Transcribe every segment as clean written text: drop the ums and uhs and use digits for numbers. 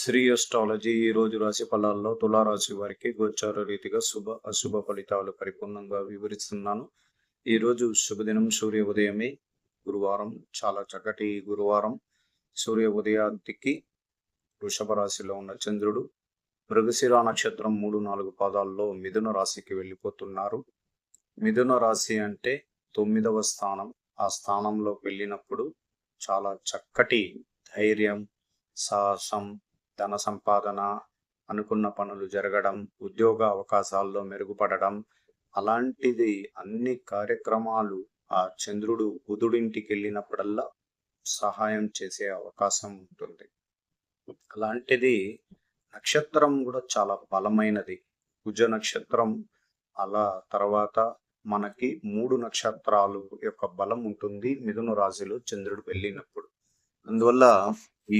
Shri astrology ఈ రోజు రాశి ఫలాల్లో తులారాశి వారికి గోచార రీతిగా శుభ అశుభ ఫలితాలు పరిపూర్ణంగా వివరిస్తున్నాను. ఈరోజు శుభదినం సూర్య ఉదయమే, గురువారం, చాలా చక్కటి గురువారం. సూర్య ఉదయానికి వృషభ రాశిలో ఉన్న చంద్రుడు మృగశిర నక్షత్రం 3-4 పాదాల్లో మిథున రాశికి వెళ్ళిపోతున్నారు. మిథున రాశి అంటే 9వ స్థానం. ఆ స్థానంలోకి వెళ్ళినప్పుడు చాలా చక్కటి ధైర్యం, సాహసం, ధన సంపాదన, అనుకున్న పనులు జరగడం, ఉద్యోగ అవకాశాల్లో మెరుగుపడడం, అలాంటిది అన్ని కార్యక్రమాలు ఆ చంద్రుడు బుధుడింటికి వెళ్ళినప్పుడల్లా సహాయం చేసే అవకాశం ఉంటుంది. అలాంటిది నక్షత్రం కూడా చాలా బలమైనది. కుజ నక్షత్రం, అలా తర్వాత మనకి 3 నక్షత్రాలు యొక్క బలం ఉంటుంది మిథున రాశిలో చంద్రుడు వెళ్ళినప్పుడు. అందువల్ల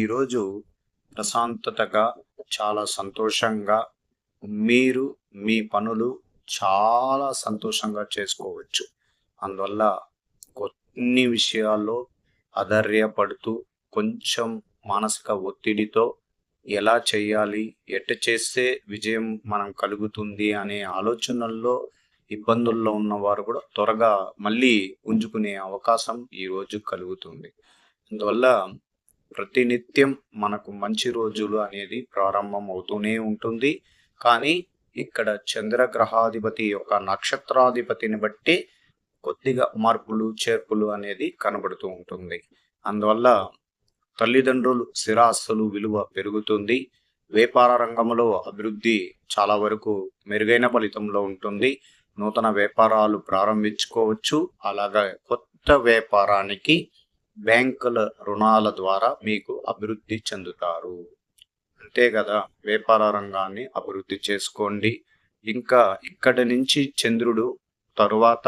ఈరోజు ప్రశాంతతగా, చాలా సంతోషంగా మీరు మీ పనులు చాలా సంతోషంగా చేసుకోవచ్చు. అందువల్ల కొన్ని విషయాల్లో అధైర్యపడుతూ కొంచెం మానసిక ఒత్తిడితో ఎలా చేయాలి, ఎట్ట చేస్తే విజయం మనం కలుగుతుంది అనే ఆలోచనల్లో ఇబ్బందుల్లో ఉన్నవారు కూడా త్వరగా మళ్ళీ పుంజుకునే అవకాశం ఈరోజు కలుగుతుంది. అందువల్ల ప్రతినిత్యం మనకు మంచి రోజులు అనేది ప్రారంభం అవుతూనే ఉంటుంది. కానీ ఇక్కడ చంద్రగ్రహాధిపతి యొక్క నక్షత్రాధిపతిని బట్టి కొద్దిగా మార్పులు చేర్పులు అనేది కనబడుతూ ఉంటుంది. అందువల్ల తల్లిదండ్రులు స్థిరాస్తులు విలువ పెరుగుతుంది. వ్యాపార రంగంలో అభివృద్ధి చాలా వరకు మెరుగైన ఫలితంలో ఉంటుంది. నూతన వ్యాపారాలు ప్రారంభించుకోవచ్చు. అలాగే కొత్త వ్యాపారానికి బ్యాంకుల రుణాల ద్వారా మీకు అభివృద్ధి చెందుతారు. అంతే కదా, వ్యాపార రంగాన్ని అభివృద్ధి చేసుకోండి. ఇంకా ఇక్కడి నుంచి చంద్రుడు తరువాత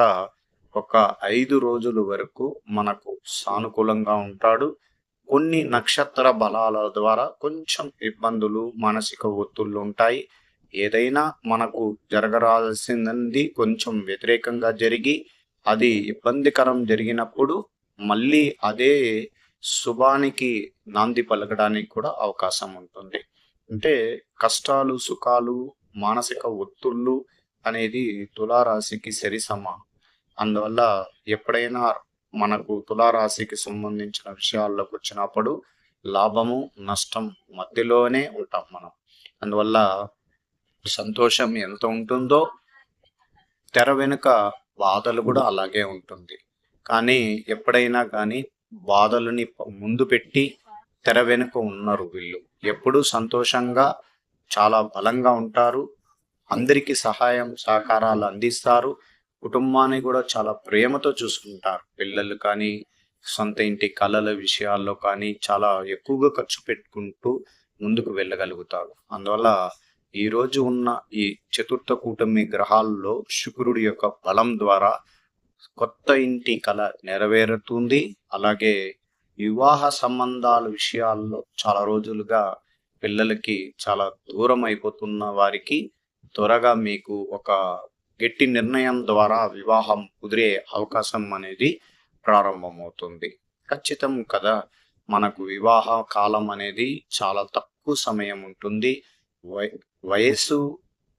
ఒక 5 రోజుల వరకు మనకు సానుకూలంగా ఉంటాడు. కొన్ని నక్షత్ర బలాల ద్వారా కొంచెం ఇబ్బందులు, మానసిక ఒత్తిళ్లు ఉంటాయి. ఏదైనా మనకు జరగరాల్సింది కొంచెం వ్యతిరేకంగా జరిగి అది ఇబ్బందికరం జరిగినప్పుడు మళ్ళీ అదే శుభానికి నాంది పలకడానికి కూడా అవకాశం ఉంటుంది. అంటే కష్టాలు, సుఖాలు, మానసిక ఒత్తిళ్ళు అనేది తులారాశికి సరిసమానం. అందువల్ల ఎప్పుడైనా మనకు తులారాశికి సంబంధించిన విషయాల్లోకి వచ్చినప్పుడు లాభము, నష్టం మధ్యలోనే ఉంటాం మనం. అందువల్ల సంతోషం ఎంత ఉంటుందో తెర వెనుక బాధలు కూడా అలాగే ఉంటుంది. కానీ ఎప్పుడైనా కానీ బాధలని ముందు పెట్టి తెర వెనుక ఉన్నారు వీళ్ళు. ఎప్పుడూ సంతోషంగా, చాలా బలంగా ఉంటారు. అందరికీ సహాయం సహకారాలు అందిస్తారు. కుటుంబాన్ని కూడా చాలా ప్రేమతో చూసుకుంటారు. పిల్లలు కానీ, సొంత ఇంటి కళల విషయాల్లో కానీ చాలా ఎక్కువగా ఖర్చు పెట్టుకుంటూ ముందుకు వెళ్ళగలుగుతారు. అందువల్ల ఈరోజు ఉన్న ఈ చతుర్థ కూటమి గ్రహాల్లో శుక్రుడి యొక్క బలం ద్వారా కొత్త ఇంటి కళ నెరవేరుతుంది. అలాగే వివాహ సంబంధాల విషయాల్లో చాలా రోజులుగా పిల్లలకి చాలా దూరం అయిపోతున్న వారికి త్వరగా మీకు ఒక గట్టి నిర్ణయం ద్వారా వివాహం కుదిరే అవకాశం అనేది ప్రారంభమవుతుంది. ఖచ్చితం కదా, మనకు వివాహ కాలం అనేది చాలా తక్కువ సమయం ఉంటుంది. వయస్సు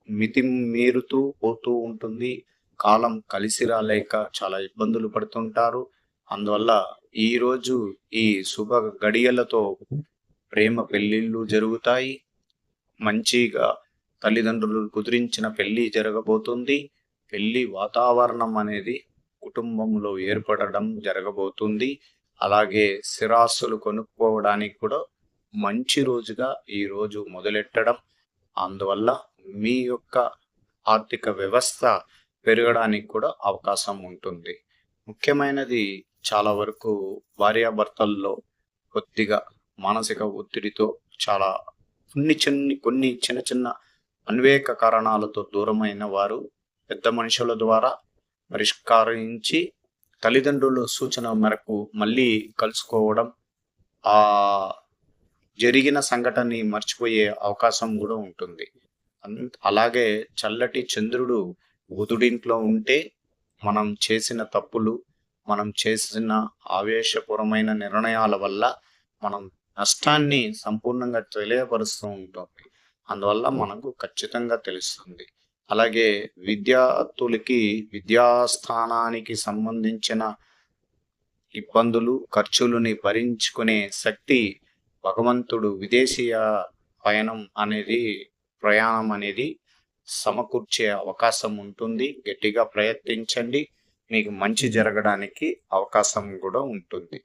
మితిమీరుతూ పోతూ ఉంటుంది. కాలం కలిసి రాలేక చాలా ఇబ్బందులు పడుతుంటారు. అందువల్ల ఈరోజు ఈ శుభ గడియలతో ప్రేమ పెళ్లిళ్ళు జరుగుతాయి. మంచిగా తల్లిదండ్రులు కుదిరించిన పెళ్లి జరగబోతుంది. పెళ్లి వాతావరణం అనేది కుటుంబంలో ఏర్పడడం జరగబోతుంది. అలాగే స్థిరాస్తులు కొనుక్కోవడానికి కూడా మంచి రోజుగా ఈ రోజు మొదలెట్టడం. అందువల్ల మీ యొక్క ఆర్థిక వ్యవస్థ పెరగడానికి కూడా అవకాశం ఉంటుంది. ముఖ్యమైనది చాలా వరకు భార్యాభర్తల్లో కొద్దిగా మానసిక ఒత్తిడితో చాలా కొన్ని చిన్న చిన్న అన్వేక కారణాలతో దూరమైన వారు పెద్ద మనుషుల ద్వారా పరిష్కరించి తల్లిదండ్రుల సూచన మేరకు మళ్ళీ కలుసుకోవడం, ఆ జరిగిన సంఘటనని మర్చిపోయే అవకాశం కూడా ఉంటుంది. అలాగే చల్లటి చంద్రుడు బుధుడింట్లో ఉంటే మనం చేసిన తప్పులు, మనం చేసిన ఆవేశపూరమైన నిర్ణయాల వల్ల మనం నష్టాన్ని సంపూర్ణంగా తెలియపరుస్తూ ఉంటుంది. అందువల్ల మనకు ఖచ్చితంగా తెలుస్తుంది. అలాగే విద్యార్థులకి విద్యాస్థానానికి సంబంధించిన ఇబ్బందులు, ఖర్చులని భరించుకునే శక్తి భగవంతుడు విదేశీయ ప్రయాణం అనేది సమకూర్చే అవకాశం ఉంటుంది. గట్టిగా ప్రయత్నించండి. మీకు మంచి జరగడానికి అవకాశం కూడా ఉంటుంది.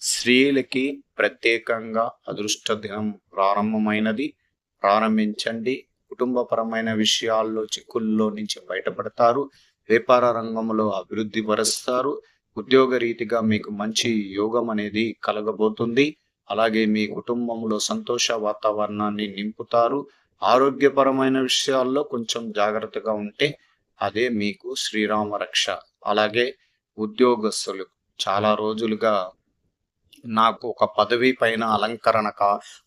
స్త్రీలకి ప్రత్యేకంగా అదృష్ట దినం ప్రారంభించండి. కుటుంబపరమైన విషయాల్లో చిక్కుల్లో నుంచి బయటపడతారు. వ్యాపార రంగంలో అభివృద్ధి పరుస్తారు. ఉద్యోగ రీతిగా మీకు మంచి యోగం అనేది కలగబోతుంది. అలాగే మీ కుటుంబంలో సంతోష వాతావరణాన్ని నింపుతారు. ఆరోగ్యపరమైన విషయాల్లో కొంచెం జాగ్రత్తగా ఉంటే అదే మీకు శ్రీరామ రక్ష. అలాగే ఉద్యోగస్తులు చాలా రోజులుగా నాకు ఒక పదవి పైన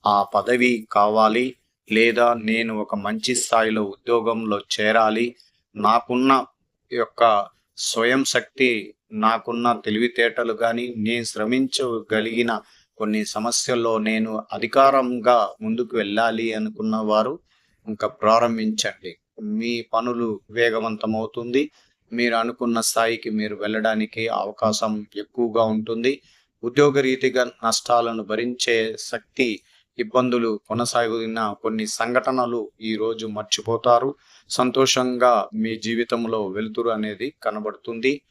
ఆ పదవి కావాలి, లేదా నేను ఒక మంచి స్థాయిలో ఉద్యోగంలో చేరాలి, నాకున్న యొక్క స్వయం శక్తి, నాకున్న తెలివితేటలు కానీ, నేను శ్రమించగలిగిన కొన్ని సమస్యల్లో నేను అధికారంగా ముందుకు వెళ్ళాలి అనుకున్న వారు ఇంకా ప్రారంభించండి. మీ పనులు వేగవంతమవుతుంది. మీరు అనుకున్న స్థాయికి మీరు వెళ్ళడానికి అవకాశం ఎక్కువగా ఉంటుంది. ఉద్యోగ రీతిగా నష్టాలను భరించే శక్తి, ఇబ్బందులు కొనసాగిన కొన్ని సంఘటనలు ఈరోజు మర్చిపోతారు. సంతోషంగా మీ జీవితంలో వెలుతురు అనేది కనబడుతుంది.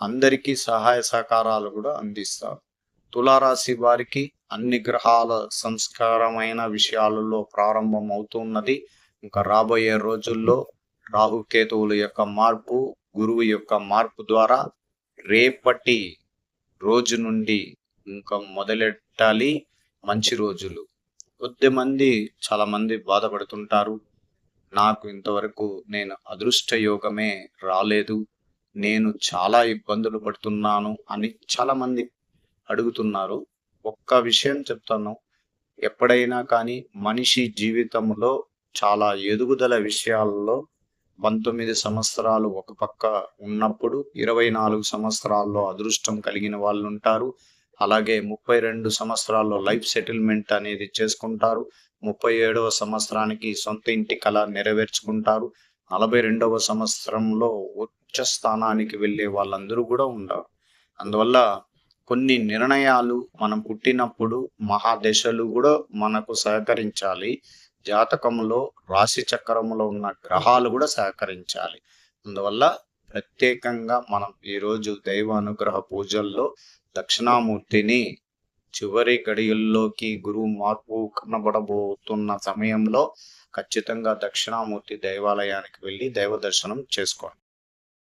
అందరికీ సహాయ సహకారాలు కూడా అందిస్తారు. తులారాశి వారికి అన్ని గ్రహాల సంస్కారమైన విషయాలలో ప్రారంభం అవుతున్నది. ఇంకా రాబోయే రోజుల్లో రాహుకేతువుల యొక్క మార్పు, గురువు యొక్క మార్పు ద్వారా రేపటి రోజు నుండి ఇంకా మొదలెట్టాలి మంచి రోజులు. చాలా మంది బాధపడుతుంటారు. నాకు ఇంతవరకు నేను అదృష్ట యోగమే రాలేదు, నేను చాలా ఇబ్బందులు పడుతున్నాను అని చాలా మంది అడుగుతున్నారు. ఒక్క విషయం చెప్తాను. ఎప్పుడైనా కానీ మనిషి జీవితంలో చాలా ఎదుగుదల విషయాల్లో 19 సంవత్సరాలు ఒక పక్క ఉన్నప్పుడు 24 సంవత్సరాల్లో అదృష్టం కలిగిన వాళ్ళు ఉంటారు. అలాగే 32 సంవత్సరాల్లో లైఫ్ సెటిల్మెంట్ అనేది చేసుకుంటారు. 37వ సంవత్సరానికి సొంత ఇంటి కళ నెరవేర్చుకుంటారు. 42వ సంవత్సరంలో ఉచ్చ స్థానానికి వెళ్ళే వాళ్ళందరూ కూడా ఉంటారు. అందువల్ల కొన్ని నిర్ణయాలు మనం పుట్టినప్పుడు మహాదశలు కూడా మనకు సహకరించాలి. జాతకంలో రాశి చక్రంలో ఉన్న గ్రహాలు కూడా సహకరించాలి. అందువల్ల ప్రత్యేకంగా మనం ఈరోజు దైవ అనుగ్రహ పూజల్లో దక్షిణామూర్తిని చివరి గడియల్లోకి గురువు మార్పు కనబడబోతున్న సమయంలో ఖచ్చితంగా దక్షిణామూర్తి దేవాలయానికి వెళ్ళి దైవ దర్శనం చేసుకోండి.